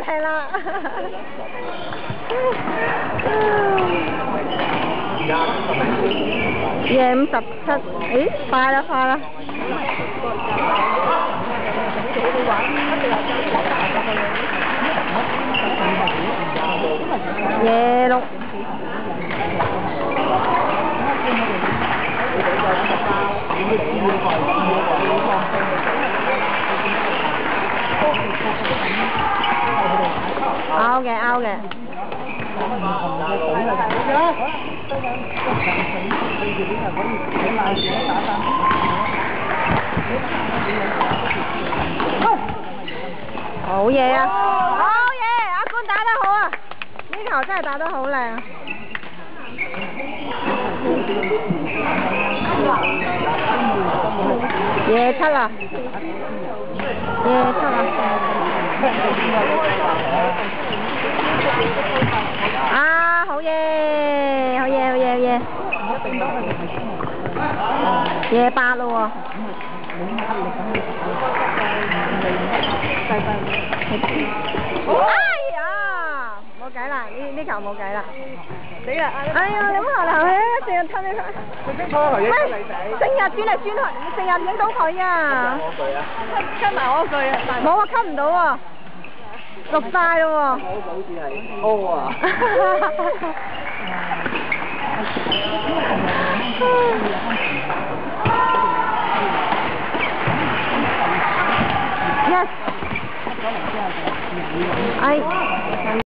贏啦！257，咦？快啦快啦！26。拗嘅拗嘅。好嘢啊！好嘢，阿官打得好啊！呢球真係打得好靚。27啦，27啦。啊，好嘢，好嘢，好嘢，好嘢。28咯喎。哎呀，冇計啦，呢球冇計啦。死啦！哎呀，你唔好行去啊，成日親你佢。喂，成日轉嚟轉去，成日影到佢啊！cut埋我句啊！冇啊 ，cut 唔到喎，錄晒咯喎。我好似係 O 啊。Yes。哎。